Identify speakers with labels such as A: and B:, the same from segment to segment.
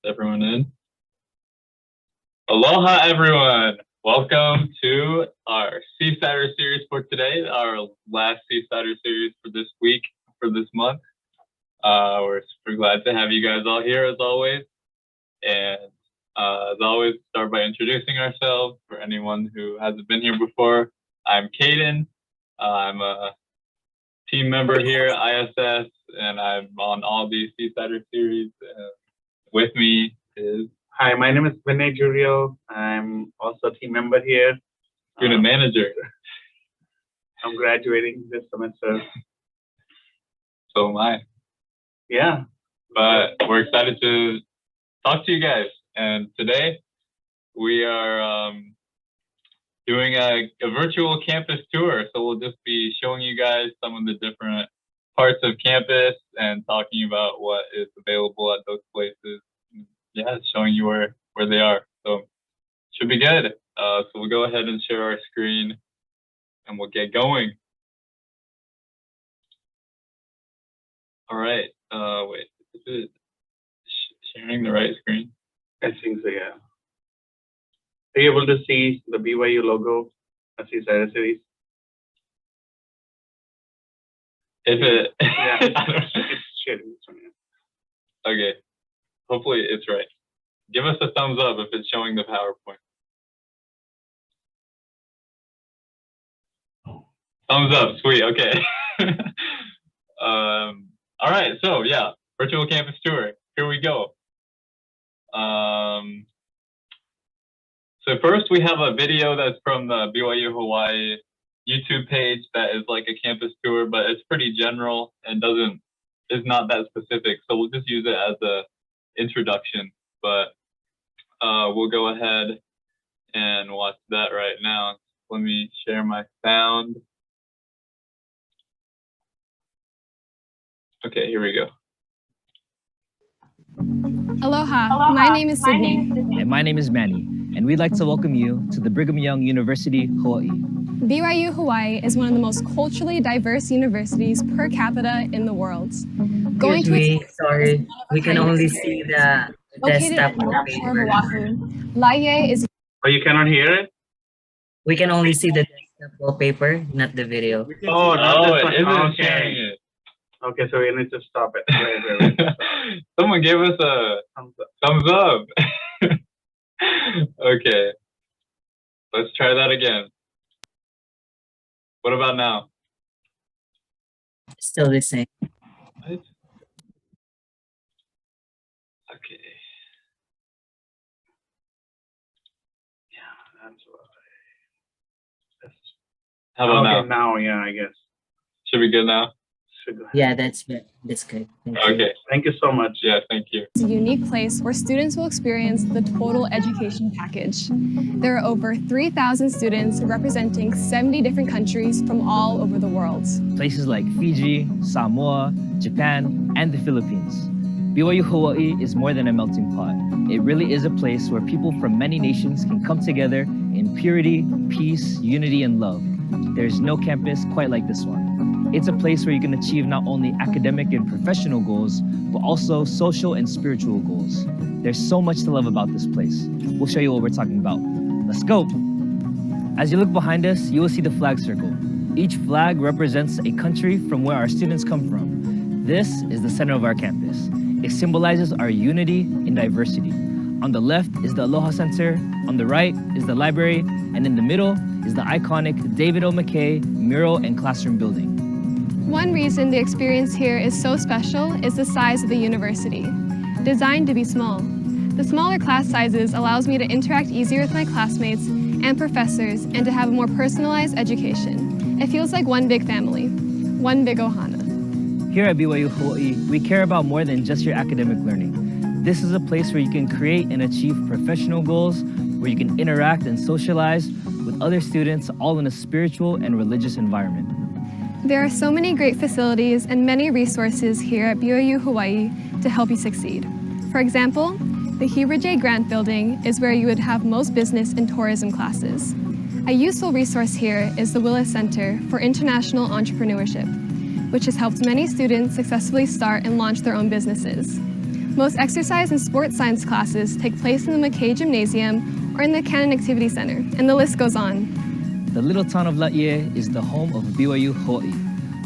A: everyone in. Aloha, everyone. Welcome to our Seasider series for today, our last Seasider series for this week, for this month. We're super glad to have you guys all here as always. And as always, start by introducing ourselves for anyone who hasn't been here before. I'm Caden. I'm a team member here at ISS, and I'm on all these Seasider series. With me is...
B: Hi, my name is Vinay Jurio. I'm also a team member here.
A: Student manager.
B: I'm graduating this semester.
A: So am I.
B: Yeah.
A: But we're excited to talk to you guys. And today we are doing a virtual campus tour. So we'll just be showing you guys some of the different parts of campus and talking about what is available at those places. Yeah, showing you where they are. So should be good. So we'll go ahead and share our screen and we'll get going. All right. Wait, is it sharing the right screen?
B: I think so, yeah. Are you able to see the BYU logo at Seasider series?
A: If it...
B: Yeah, it's sharing.
A: Okay. Hopefully it's right. Give us a thumbs up if it's showing the PowerPoint. Thumbs up, sweet, okay. All right, so yeah, virtual campus tour, here we go. So first we have a video that's from the BYU Hawaii YouTube page that is like a campus tour, but it's pretty general and is not that specific. So we'll just use it as a introduction, but we'll go ahead and watch that right now. Let me share my sound. Okay, here we go.
C: Aloha. My name is Sydney.
D: And my name is Manny, and we'd like to welcome you to the Brigham Young University, Hawaii.
C: BYU Hawaii is one of the most culturally diverse universities per capita in the world.
E: Sorry, we can only see the desktop
C: paper. Laie is...
B: Oh, you cannot hear it?
E: We can only see the desktop wallpaper, not the video.
B: Oh, no,
A: it isn't
B: okay.
A: sharing it.
B: Okay, so we need to stop it. Wait.
A: Someone gave us a thumbs up. Okay, let's try that again. What about now?
E: Still the same.
A: What? Okay.
B: Yeah, that's what
A: How about
B: okay,
A: now?
B: now, yeah, I guess.
A: Should be good now?
E: Yeah, that's good. That's good. Thank you.
A: Okay.
B: Thank you so much.
A: Yeah, thank you.
C: It's a unique place where students will experience the total education package. There are over 3,000 students representing 70 different countries from all over the world.
D: Places like Fiji, Samoa, Japan, and the Philippines. BYU Hawaii is more than a melting pot. It really is a place where people from many nations can come together in purity, peace, unity, and love. There's no campus quite like this one. It's a place where you can achieve not only academic and professional goals, but also social and spiritual goals. There's so much to love about this place. We'll show you what we're talking about. Let's go. As you look behind us, you will see the flag circle. Each flag represents a country from where our students come from. This is the center of our campus. It symbolizes our unity in diversity. On the left is the Aloha Center, on the right is the library, and in the middle is the iconic David O. McKay mural and classroom building.
C: One reason the experience here is so special is the size of the university. Designed to be small. The smaller class sizes allows me to interact easier with my classmates and professors and to have a more personalized education. It feels like one big family, one big ohana.
D: Here at BYU Hawaii, we care about more than just your academic learning. This is a place where you can create and achieve professional goals, where you can interact and socialize with other students, all in a spiritual and religious environment.
C: There are so many great facilities and many resources here at BYU Hawaii to help you succeed. For example, the Heber J. Grant Building is where you would have most business and tourism classes. A useful resource here is the Willis Center for International Entrepreneurship, which has helped many students successfully start and launch their own businesses. Most exercise and sports science classes take place in the McKay Gymnasium or in the Cannon Activity Center, and the list goes on.
D: The little town of Laie is the home of BYU Hawaii.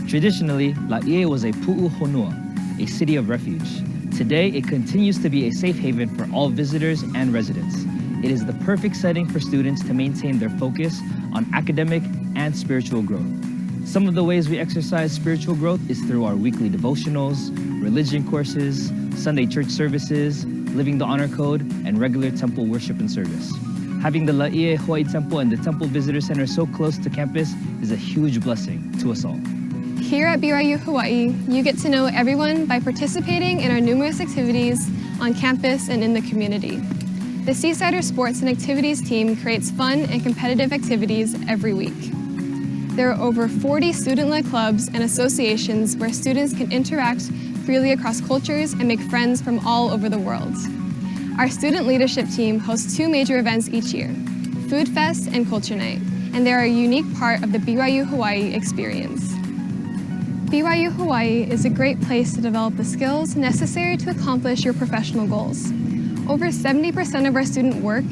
D: Traditionally, Laie was a pu'u honua, a city of refuge. Today, it continues to be a safe haven for all visitors and residents. It is the perfect setting for students to maintain their focus on academic and spiritual growth. Some of the ways we exercise spiritual growth is through our weekly devotionals, religion courses, Sunday church services, living the honor code, and regular temple worship and service. Having the Laie Hawaii Temple and the Temple Visitor Center so close to campus is a huge blessing to us all.
C: Here at BYU Hawaii, you get to know everyone by participating in our numerous activities on campus and in the community. The Seasider Sports and Activities team creates fun and competitive activities every week. There are over 40 student-led clubs and associations where students can interact freely across cultures and make friends from all over the world. Our student leadership team hosts 2 major events each year, Food Fest and Culture Night, and they are a unique part of the BYU Hawaii experience. BYU Hawaii is a great place to develop the skills necessary to accomplish your professional goals. Over 70% of our students work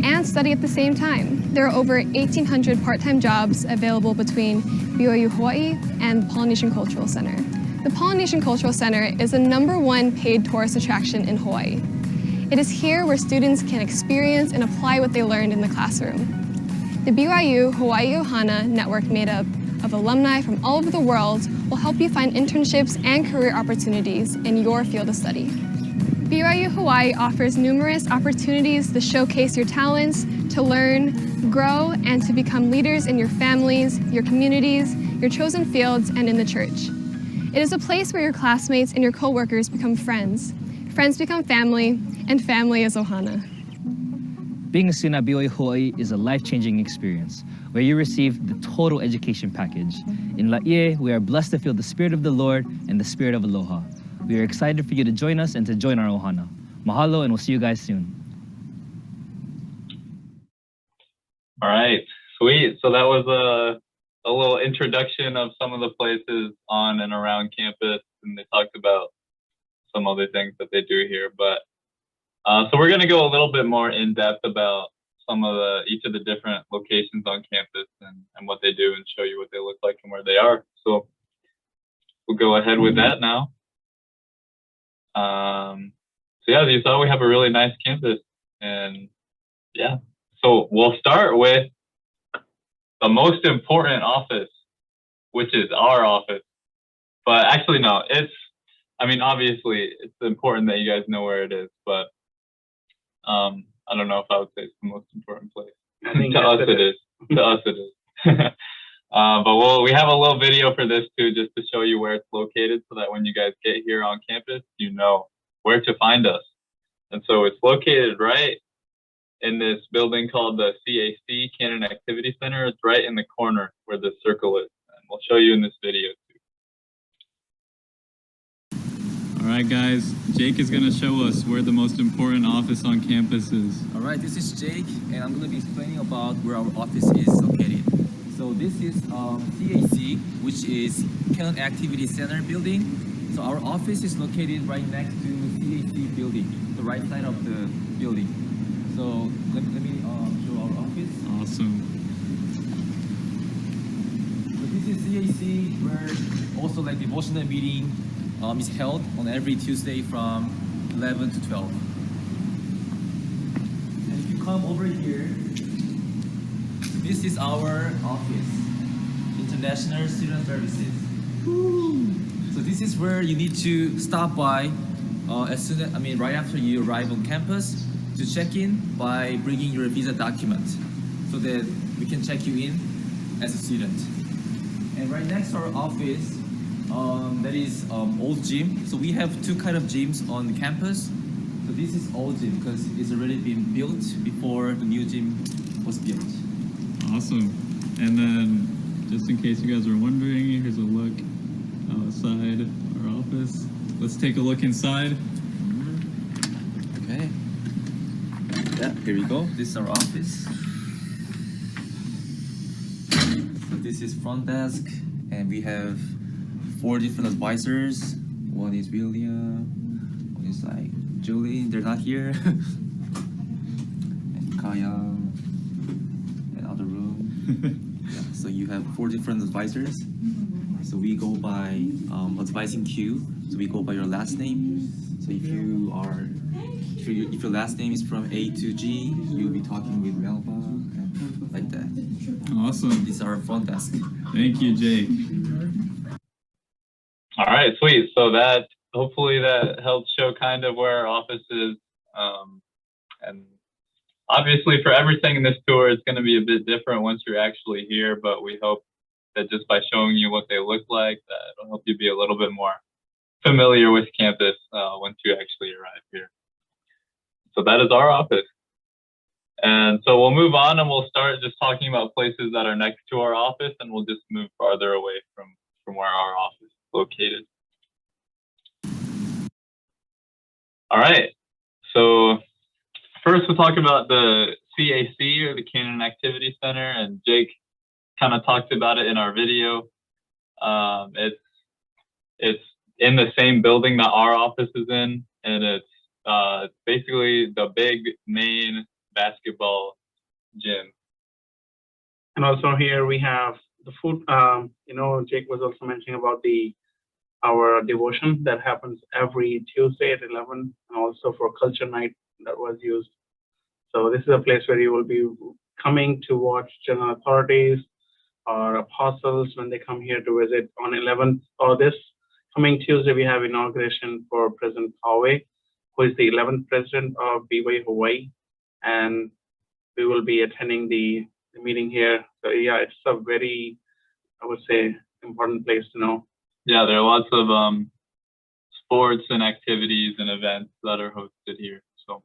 C: and study at the same time. There are over 1,800 part-time jobs available between BYU Hawaii and the Polynesian Cultural Center. The Polynesian Cultural Center is the #1 paid tourist attraction in Hawaii. It is here where students can experience and apply what they learned in the classroom. The BYU Hawaii Ohana network, made up of alumni from all over the world, will help you find internships and career opportunities in your field of study. BYU Hawaii offers numerous opportunities to showcase your talents, to learn, grow, and to become leaders in your families, your communities, your chosen fields, and in the church. It is a place where your classmates and your coworkers become friends. Friends become family, and family is Ohana.
D: Being a student at BYU Hawaii is a life-changing experience where you receive the total education package. In Laie, we are blessed to feel the Spirit of the Lord and the Spirit of Aloha. We are excited for you to join us and to join our Ohana. Mahalo, and we'll see you guys soon.
A: All right, sweet. So that was a little introduction of some of the places on and around campus, and they talked about some other things that they do here. But so we're going to go a little bit more in depth about each of the different locations on campus and what they do, and show you what they look like and where they are. So we'll go ahead with that now. So yeah, as you saw, we have a really nice campus, and yeah. So we'll start with the most important office, which is our office. But actually, no, obviously it's important that you guys know where it is, but I don't know if I would say it's the most important place. To us it is. To us it is. But we have a little video for this too, just to show you where it's located, so that when you guys get here on campus, you know where to find us. And so it's located right in this building called the CAC, Cannon Activity Center. It's right in the corner where the circle is. And we'll show you in this video too.
F: All right, guys, Jake is going to show us where the most important office on campus is.
G: All right, this is Jake, and I'm going to be explaining about where our office is located. So this is CAC, which is Cannon Activity Center building. So our office is located right next to CAC building, the right side of the building. So let me show our office.
F: Awesome.
G: So this is CAC, where also like devotional meeting is held on every Tuesday from 11 to 12. And if you come over here, this is our office, International Student Services. Woo. So this is where you need to stop by right after you arrive on campus, to check in by bringing your visa document, so that we can check you in as a student. And right next to our office, that is old gym. So we have 2 kind of gyms on the campus. So this is old gym because it's already been built before the new gym was built.
F: Awesome. And then, just in case you guys are wondering, here's a look outside our office. Let's take a look inside.
G: Okay. Yeah, here we go. This is our office. So this is front desk, and we have 4 different advisors. One is William, one is like Julie, they're not here. And Kaya, and other room. Yeah, so you have 4 different advisors. So we go by advising queue. So we go by your last name. So if your last name is from A to G, you'll be talking with Melba and like that.
F: Awesome.
G: These are our front desk.
F: Thank you, Jake.
A: All right, sweet. So that hopefully that helps show kind of where our office is. And obviously for everything in this tour, it's going to be a bit different once you're actually here, but we hope that just by showing you what they look like, that it'll help you be a little bit more familiar with campus once you actually arrive here. So that is our office. And so we'll move on and we'll start just talking about places that are next to our office, and we'll just move farther away from where our office is located. All right, so first we'll talk about the CAC, or the Cannon Activity Center, and Jake kind of talked about it in our video. It's in the same building that our office is in, and it's basically the big main basketball gym.
B: And also here we have the food. Jake was also mentioning about our devotion that happens every Tuesday at 11, and also for culture night that was used. So this is a place where you will be coming to watch general authorities or apostles when they come here to visit on 11th, or this coming Tuesday. We have inauguration for President Poway, who is the 11th president of BYU Hawaii, and we will be attending the meeting here. So yeah, it's a very, I would say, important place to know.
A: Yeah, there are lots of sports and activities and events that are hosted here. So,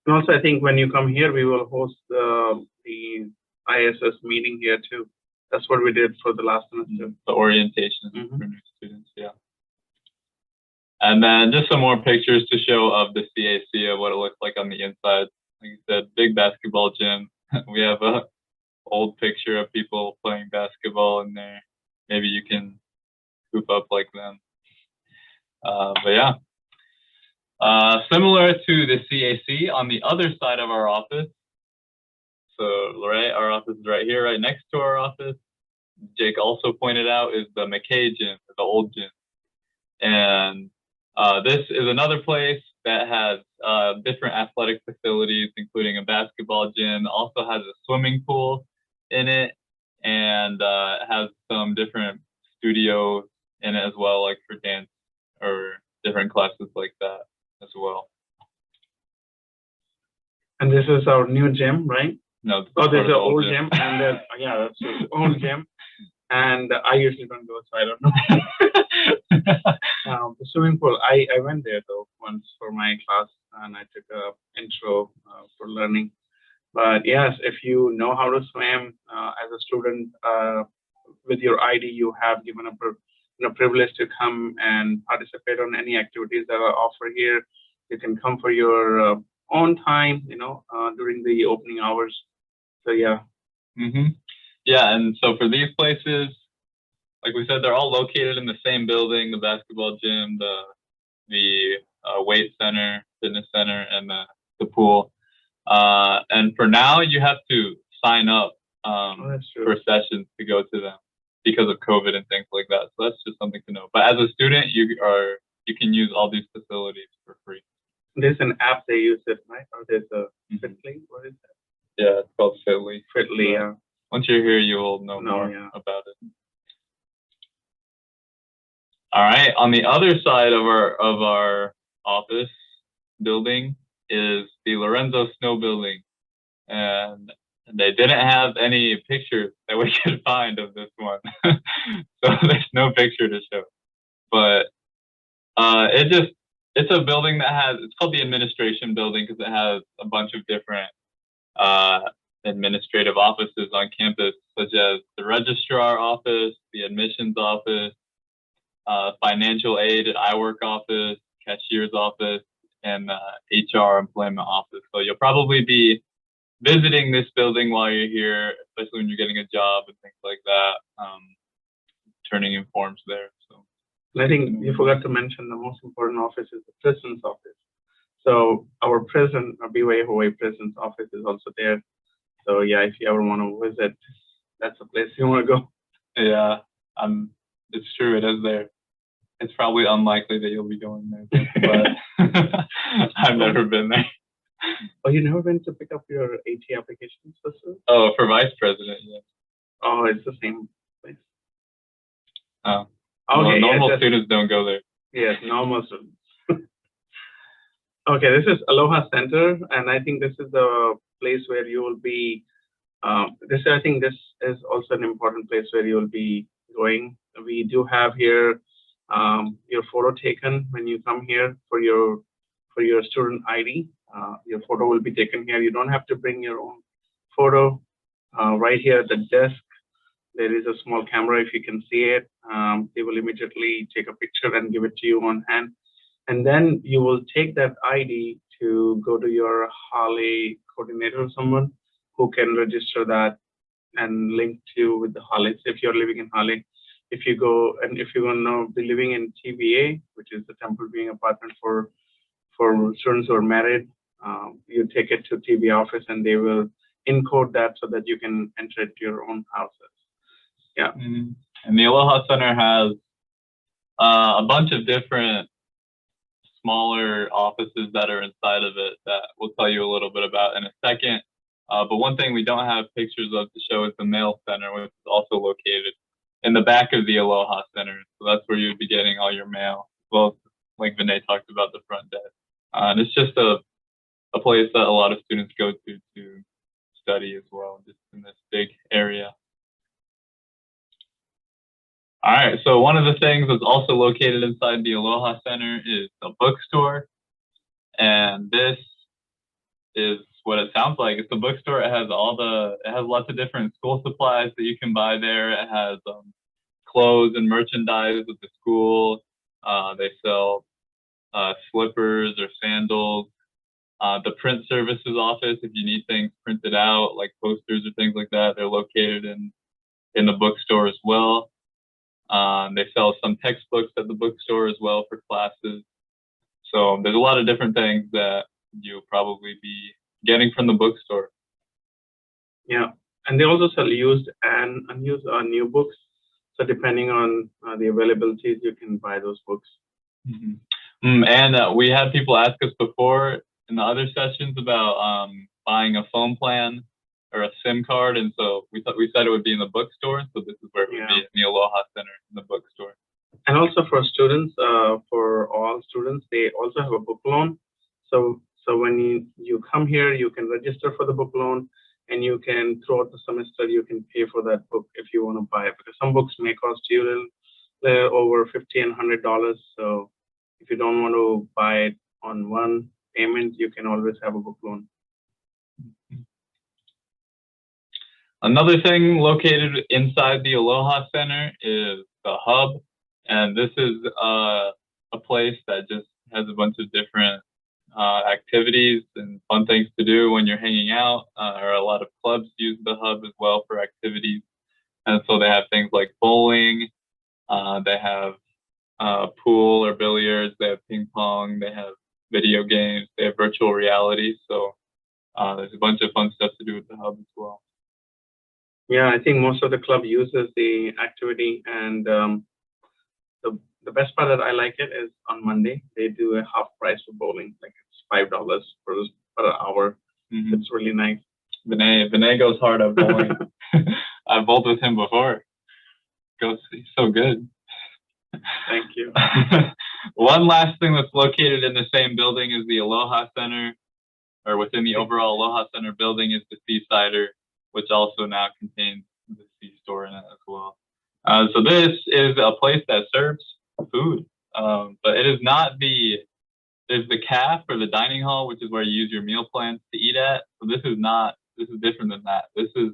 B: and also I think when you come here, we will host the ISS meeting here too. That's what we did for the last semester.
A: The orientation for new students, yeah. And then just some more pictures to show of the CAC, of what it looks like on the inside. Like I said, big basketball gym. We have a old picture of people playing basketball in there. Maybe you can hoop up like them. But yeah, similar to the CAC, on the other side of our office. So right, our office is right here, right next to our office. Jake also pointed out is the McKay gym, the old gym. And this is another place that has different athletic facilities, including a basketball gym, also has a swimming pool in it, and has some different studios in it as well, like for dance or different classes like that as well.
B: And this is our new gym, right?
A: No.
B: Oh, there's an old gym, and then yeah, that's the old gym. And I usually don't go, so I don't know. The swimming pool, I went there though once for my class, and I took a intro for learning. But yes, if you know how to swim as a student, with your ID, you have given a privilege to come and participate on any activities that are offered here. You can come for your own time, during the opening hours. So yeah.
A: Yeah, and so for these places, like we said, they're all located in the same building: the basketball gym, the weight center, fitness center, and the pool. And for now, you have to sign up for sessions to go to them because of COVID and things like that. So that's just something to know. But as a student, you can use all these facilities for free.
B: There's an app they use it, right? Or there's a Fitly. What is that?
A: Yeah, it's called Fitly.
B: Fitly, yeah.
A: Once you're here, you will know more about it. All right. On the other side of our office building is the Lorenzo Snow Building, and they didn't have any pictures that we could find of this one, so there's no picture to show. But it's a building that it's called the administration building because it has a bunch of different administrative offices on campus, such as the registrar office, the admissions office, financial aid and I-work office, cashier's office, and HR employment office. So you'll probably be visiting this building while you're here, especially when you're getting a job and things like that, turning in forms there. So
B: I think you forgot to mention the most important office is the president's office. So our prison, our BYU Hawaii Prison's office is also there. So yeah, if you ever want to visit, that's a place you want to go.
A: Yeah, it's true. It is there. It's probably unlikely that you'll be going there, but I've never been there.
B: Oh, you never been to pick up your AT applications, sister?
A: Oh, for vice president, yeah.
B: Oh, it's the same place.
A: Oh,
B: Okay,
A: well, normal
B: yeah,
A: students don't go there.
B: yes, normal students. Okay, this is Aloha Center, and I think this is the place where you will be. I think this is also an important place where you will be going. We do have here your photo taken when you come here for your student ID. Your photo will be taken here. You don't have to bring your own photo. Right here at the desk, there is a small camera. If you can see it, they will immediately take a picture and give it to you on hand. And then you will take that ID to go to your Holly coordinator or someone who can register that and link to you with the Hollies if you're living in Holly. If you go and if you're gonna be living in TBA, which is the temple being apartment for students who are married, you take it to TBA office and they will encode that so that you can enter it to your own houses. Yeah.
A: Mm-hmm. And the Aloha Center has a bunch of different smaller offices that are inside of it that we'll tell you a little bit about in a second. But one thing we don't have pictures of to show is the mail center, which is also located in the back of the Aloha Center. So that's where you'd be getting all your mail. Well, like Vinay talked about the front desk. And it's just a place that a lot of students go to study as well, just in this big area. All right, so one of the things that's also located inside the Aloha Center is the bookstore. And this is what it sounds like. It's a bookstore. It has lots of different school supplies that you can buy there. It has clothes and merchandise of the school. They sell slippers or sandals. The print services office, if you need things printed out, like posters or things like that, they're located in the bookstore as well. They sell some textbooks at the bookstore as well for classes. So there's a lot of different things that you'll probably be getting from the bookstore.
B: Yeah, and they also sell used and unused new books. So depending on the availabilities, you can buy those books.
A: Mm-hmm. And we had people ask us before in the other sessions about buying a phone plan or a SIM card, and so we said it would be in the bookstore. So this is where it would be in the Aloha Center in the bookstore.
B: And also for students, for all students, they also have a book loan. So when you come here, you can register for the book loan, and you can throughout the semester you can pay for that book if you want to buy it, because some books may cost you over $50 and $100. So if you don't want to buy it on one payment, you can always have a book loan.
A: Another thing located inside the Aloha Center is the hub, and this is a place that just has a bunch of different activities and fun things to do when you're hanging out. Or a lot of clubs use the hub as well for activities, and so they have things like bowling, they have pool or billiards, they have ping pong, they have video games, they have virtual reality. So there's a bunch of fun stuff to do with the hub as well.
B: Yeah, I think most of the club uses the activity, and the best part that I like it is on Monday they do a half price for bowling, like it's $5 per hour. Mm-hmm. It's really nice.
A: Vinay goes hard at bowling. I've bowled with him before. He's so good.
B: Thank you.
A: One last thing that's located in the same building as the Aloha Center, or within the overall Aloha Center building, is the Seasider, which also now contains the C-store in it as well. So this is a place that serves food, but it is not there's the caf or the dining hall, which is where you use your meal plans to eat at. So this is different than that. This is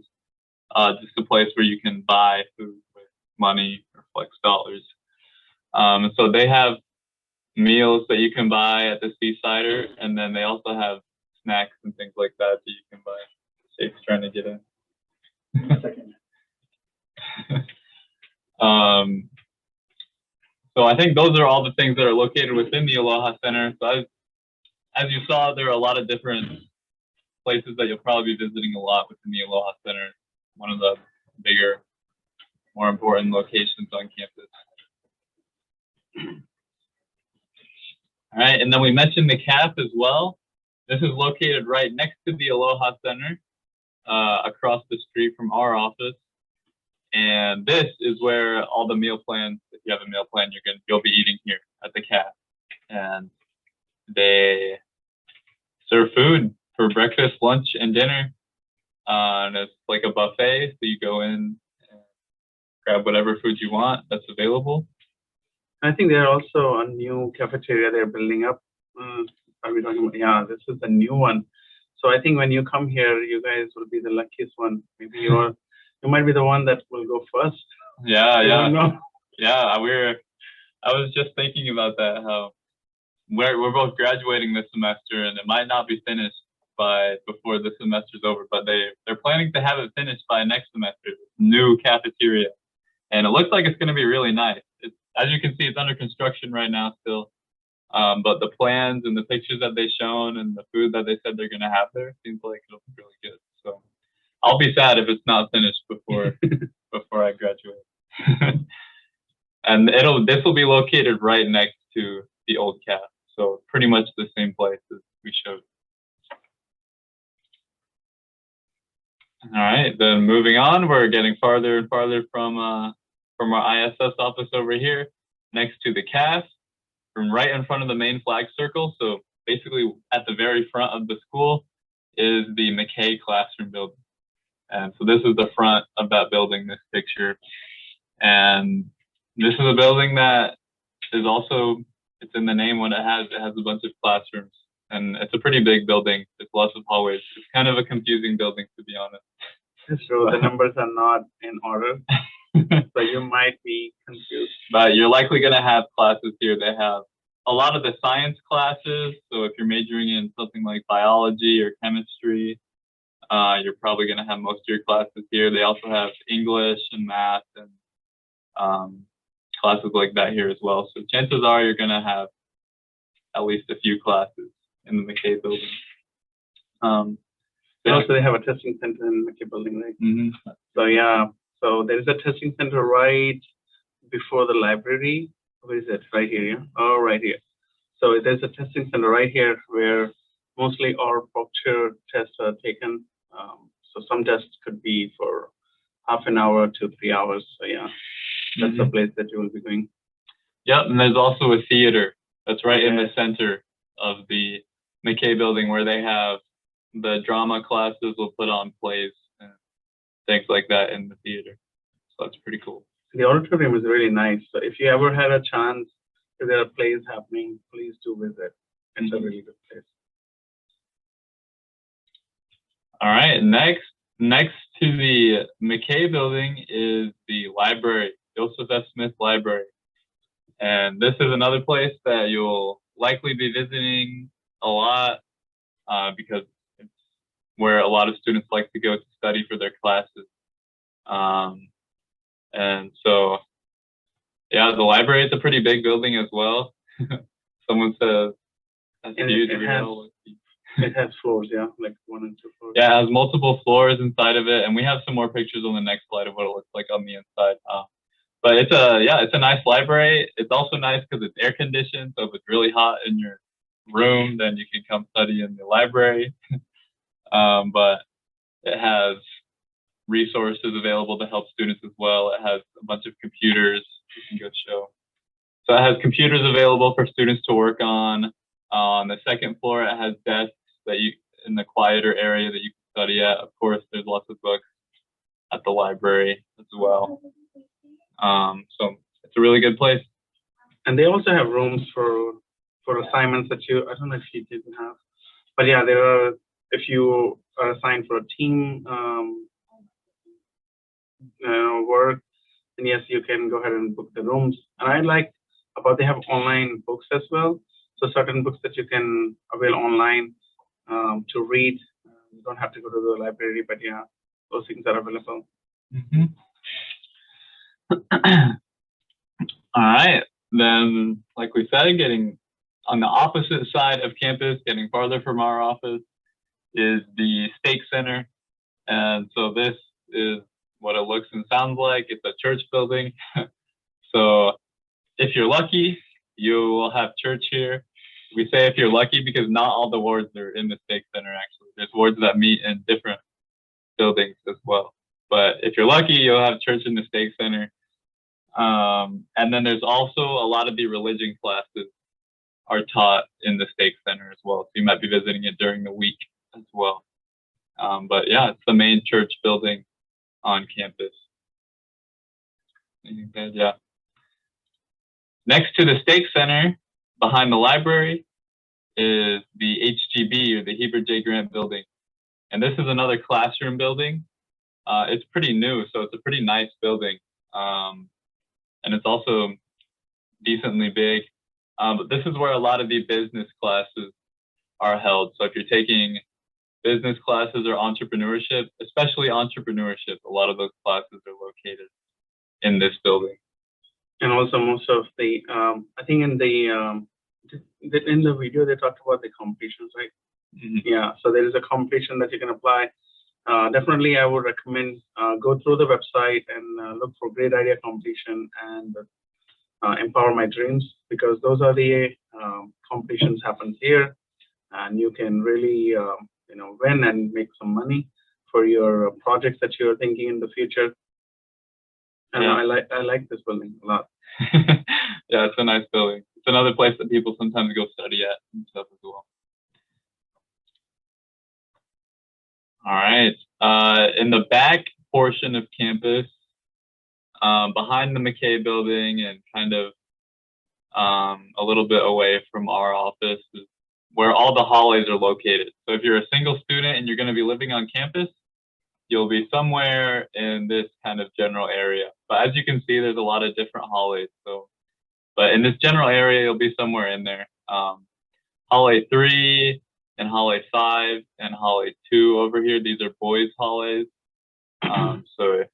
A: just a place where you can buy food with money or flex dollars. So they have meals that you can buy at the Seasider, and then they also have snacks and things like that you can buy. Jake's trying to get in. So I think those are all the things that are located within the Aloha Center. So as you saw, there are a lot of different places that you'll probably be visiting a lot within the Aloha Center, one of the bigger, more important locations on campus. All right, and then we mentioned the CAF as well. This is located right next to the Aloha Center, across the street from our office. And this is where all the meal plans, if you have a meal plan, you'll be eating here at the CAF. And they serve food for breakfast, lunch, and dinner. And it's like a buffet, so you go in and grab whatever food you want that's available.
B: I think they're also a new cafeteria they're building up. Are we talking about? Yeah, this is a new one. So I think when you come here, you guys will be the luckiest one. Maybe you might be the one that will go first.
A: Yeah,
B: You
A: yeah,
B: don't know.
A: yeah. I was just thinking about that. How we're both graduating this semester, and it might not be finished before the semester's over, but they're planning to have it finished by next semester. New cafeteria, and it looks like it's going to be really nice. As you can see, it's under construction right now still. But the plans and the pictures that they've shown and the food that they said they're going to have there seems like it'll be really good. So I'll be sad if it's not finished before I graduate. And this will be located right next to the old CAF, so pretty much the same place as we showed. All right, then moving on, we're getting farther and farther from our ISS office over here, next to the CAF, from right in front of the main flag circle. So basically at the very front of the school is the McKay classroom building. And so this is the front of that building, this picture. And this is a building that is also, it's in the name what it has a bunch of classrooms. And it's a pretty big building. There's lots of hallways. It's kind of a confusing building, to be honest.
B: So the numbers are not in order. So you might be confused.
A: But you're likely going to have classes here. They have a lot of the science classes. So if you're majoring in something like biology or chemistry, you're probably going to have most of your classes here. They also have English and math and classes like that here as well. So chances are you're going to have at least a few classes in the McKay building.
B: Also, they have a testing center in the McKay building, right?
A: Mm-hmm.
B: So yeah, so there is a testing center right before the library. Where is it? Right here, yeah? Oh, right here. So there's a testing center right here where mostly our proctor tests are taken. So some tests could be for half an hour to 3 hours. So yeah, that's the place that you will be going.
A: Yep, and there's also a theater that's right in the center of the McKay building where they have the drama classes will put on plays and things like that in the theater. So that's pretty cool.
B: The auditorium is really nice. So if you ever had a chance, if there are plays happening, please do visit. It's a really good place.
A: All right, next to the McKay building is the library, Joseph F. Smith Library. And this is another place that you'll likely be visiting a lot because it's where a lot of students like to go to study for their classes. And so, yeah, the library is a pretty big building as well. Someone says that's huge.
B: It has floors, yeah, like 1 and 2 floors.
A: Yeah, it has multiple floors inside of it, and we have some more pictures on the next slide of what it looks like on the inside. But it's a nice library. It's also nice because it's air conditioned, so if it's really hot in your room, then you can come study in the library. But it has resources available to help students as well. It has a bunch of computers you can go show. So it has computers available for students to work on. On the second floor, it has desks that you in the quieter area that you can study at. Of course, there's lots of books at the library as well. So it's a really good place.
B: And they also have rooms for assignments that I don't know if you didn't have, but yeah, there are, if you are assigned for a team work, then yes, you can go ahead and book the rooms. And I like about they have online books as well. So certain books that you can avail online to read. You don't have to go to the library, but yeah, those things are available.
A: Mm-hmm. All right, then, like we said, getting On the opposite side of campus, getting farther from our office, is the Stake Center. And so this is what it looks and sounds like. It's a church building. So if you're lucky, you will have church here. We say if you're lucky because not all the wards are in the Stake Center, actually. There's wards that meet in different buildings as well. But if you're lucky, you'll have church in the Stake Center. And then there's also a lot of the religion classes are taught in the Stake Center as well. So you might be visiting it during the week as well. But yeah, it's the main church building on campus. Yeah. Next to the Stake Center, behind the library, is the HGB, or the Heber J. Grant building. And this is another classroom building. It's pretty new, so it's a pretty nice building. And it's also decently big. But this is where a lot of the business classes are held. So if you're taking business classes or entrepreneurship, especially entrepreneurship, a lot of those classes are located in this building.
B: And also most of the, I think in the video they talked about the competitions, right? Mm-hmm. Yeah, so there is a competition that you can apply. Definitely, I would recommend go through the website and look for Great Idea Competition and Empower My Dreams, because those are the competitions happens here, and you can really win and make some money for your projects that you're thinking in the future. And yeah. I like this building a lot.
A: Yeah, it's a nice building. It's another place that people sometimes go study at and stuff as well. All right. In the back portion of campus, behind the McKay building and kind of a little bit away from our office, is where all the hallways are located. So if you're a single student and you're going to be living on campus, you'll be somewhere in this kind of general area. But as you can see, there's a lot of different hallways. But in this general area, you'll be somewhere in there. Hallway 3 and hallway 5 and hallway 2 over here, these are boys' hallways. So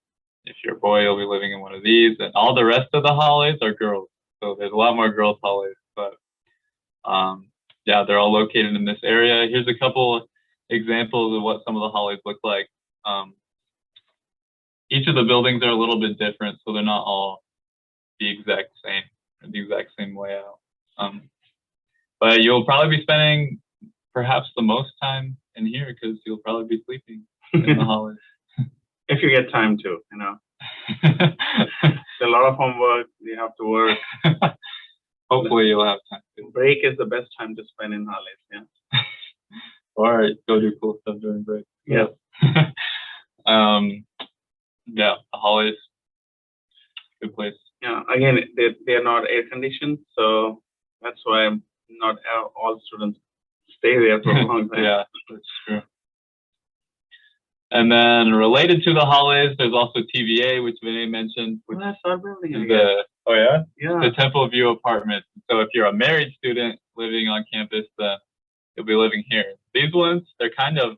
A: if you're a boy, you'll be living in one of these, and all the rest of the hallways are girls. So there's a lot more girls' hallways, but yeah, they're all located in this area. Here's a couple examples of what some of the hallways look like. Each of the buildings are a little bit different, so they're not all the exact same layout. But you'll probably be spending perhaps the most time in here because you'll probably be sleeping in the hallways.
B: If you get time to, There's a lot of homework, you have to work.
A: Hopefully you'll have time to.
B: Break is the best time to spend in hallways, yeah.
A: Or go do cool stuff during break.
B: Yeah.
A: Yeah, the hallways, good place.
B: Yeah, again, they're not air conditioned, so that's why not all students stay there for a long time.
A: Yeah, that's true. And then related to the hallways, there's also TVA, which Vinay mentioned. Which
B: that's our building.
A: Oh yeah?
B: Yeah.
A: The Temple View Apartments. So if you're a married student living on campus, then you'll be living here. These ones, they're kind of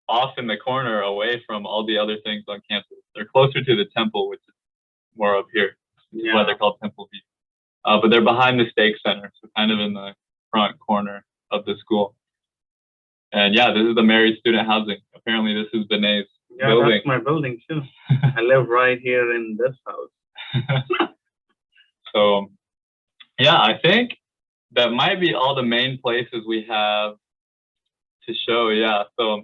A: off in the corner away from all the other things on campus. They're closer to the temple, which is more up here. That's why they're called Temple View. But they're behind the Stake Center, so kind of in the front corner of the school. And yeah, this is the married student housing. Apparently this is Vinay's building.
B: That's my building too. I live right here in this house.
A: So yeah, I think that might be all the main places we have to show. Yeah, so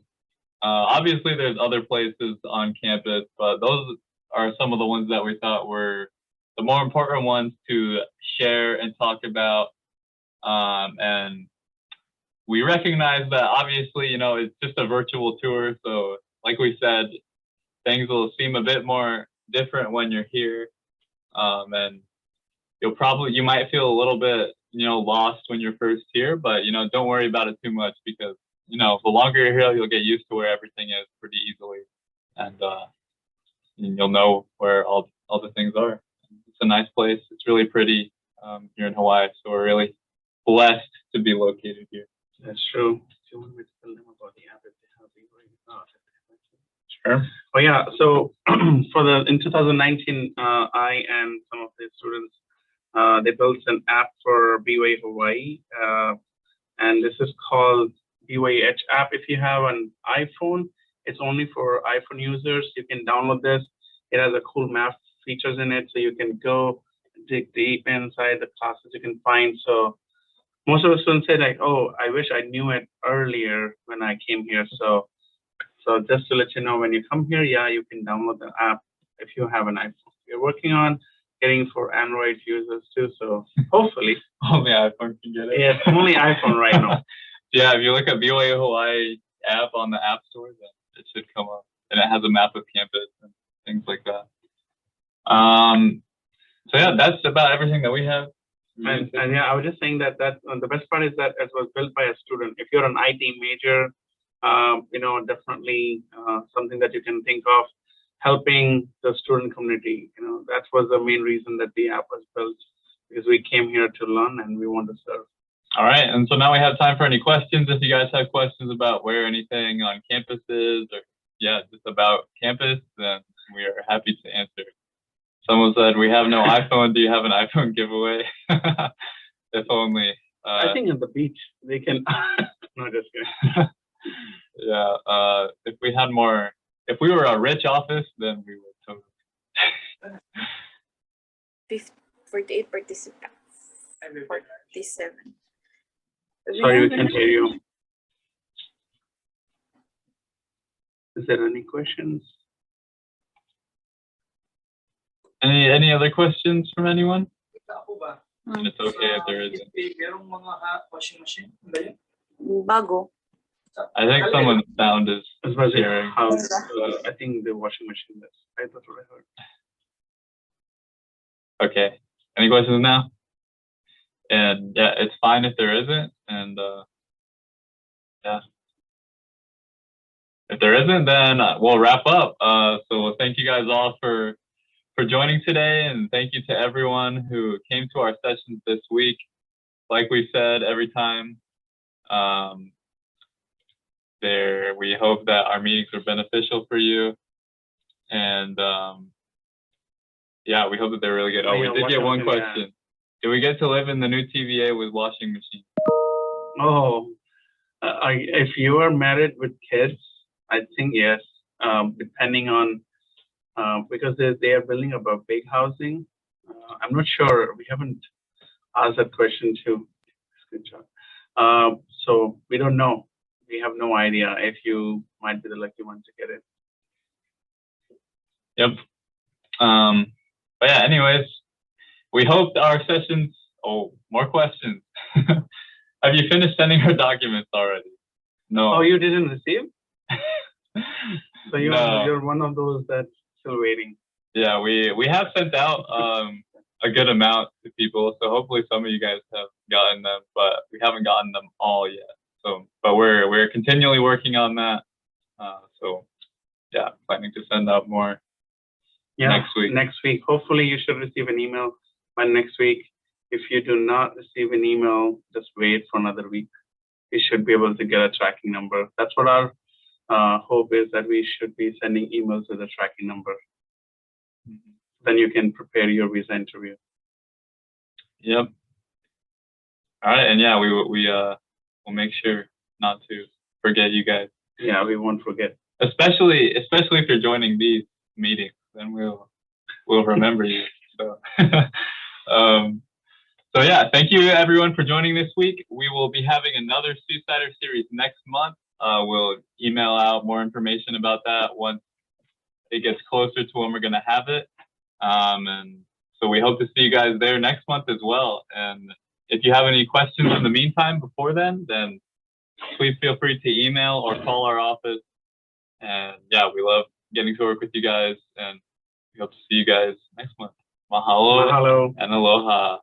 A: obviously there's other places on campus, but those are some of the ones that we thought were the more important ones to share and talk about. And we recognize that obviously, it's just a virtual tour. So like we said, things will seem a bit more different when you're here. And you might feel a little bit, lost when you're first here, but, don't worry about it too much because, the longer you're here, you'll get used to where everything is pretty easily. And you'll know where all the things are. It's a nice place. It's really pretty here in Hawaii. So we're really blessed to be located here.
B: That's true. Do you want me to tell them about the app that they have been going on?
A: Sure.
B: Oh yeah. So in 2019, I and some of the students They built an app for BYU Hawaii, and this is called BYU Edge app. If you have an iPhone, it's only for iPhone users. You can download this. It has a cool map features in it, so you can go dig deep inside the classes you can find. So most of the students say like, "Oh, I wish I knew it earlier when I came here." So just to let you know, when you come here, yeah, you can download the app if you have an iPhone. We're working on getting for Android users too. So hopefully,
A: Only iPhone can get it.
B: yeah, it's only iPhone right now.
A: Yeah, if you look at BYU Hawaii app on the App Store, then it should come up, and it has a map of campus and things like that. So yeah, that's about everything that we have.
B: And yeah, I was just saying that the best part is that it was built by a student. If you're an IT major, definitely something that you can think of, helping the student community. That was the main reason that the app was built, because we came here to learn and we want to serve.
A: All right, and so now we have time for any questions. If you guys have questions about where anything on campus is, or just about campus, then we are happy to answer. Someone said we have no iPhone. Do you have an iPhone giveaway? If only.
B: I think at the beach they can. No, just kidding.
A: Yeah, if we had more, if we were a rich office, then we would totally.
H: 48 participants. 47.
B: Sorry, we can't hear you. Is there any questions?
A: Any other questions from anyone? And it's okay if there isn't.
H: Bago.
A: I think someone's sound is hearing.
B: I think the washing machine does. That's what I heard.
A: Okay. Any questions now? And yeah, it's fine if there isn't. And yeah. If there isn't, then we'll wrap up. So thank you guys all for joining today, and thank you to everyone who came to our sessions this week. Like we said every time, we hope that our meetings were beneficial for you, and yeah, we hope that they're really good. Oh, we did get one question. Do we get to live in the new TVA with washing machine?
B: Oh, if you are married with kids, I think yes. Depending on because they are building up a big housing. I'm not sure. We haven't asked that question too. Good job. So we don't know. We have no idea if you might be the lucky one to get it.
A: Yep. But yeah, anyways, we hope our sessions. Oh, more questions. Have you finished sending her documents already? No.
B: Oh, you didn't receive? So
A: No.
B: you're one of those that's still waiting.
A: Yeah, we have sent out a good amount to people, so hopefully some of you guys have gotten them, but we haven't gotten them all yet. So, but we're continually working on that. So yeah, planning to send out more next week.
B: Next week, hopefully you should receive an email by next week. If you do not receive an email, just wait for another week. You should be able to get a tracking number. That's what our hope is, that we should be sending emails with a tracking number. Then you can prepare your visa interview.
A: Yep. All right, and yeah, we'll make sure not to forget you guys.
B: Yeah, we won't forget.
A: Especially if you're joining these meetings, then we'll remember you. So, so yeah, thank you everyone for joining this week. We will be having another Seasider series next month. We'll email out more information about that once it gets closer to when we're going to have it. And so we hope to see you guys there next month as well. And if you have any questions in the meantime before then please feel free to email or call our office. And yeah, we love getting to work with you guys, and we hope to see you guys next month. Mahalo.
B: Mahalo.
A: And aloha.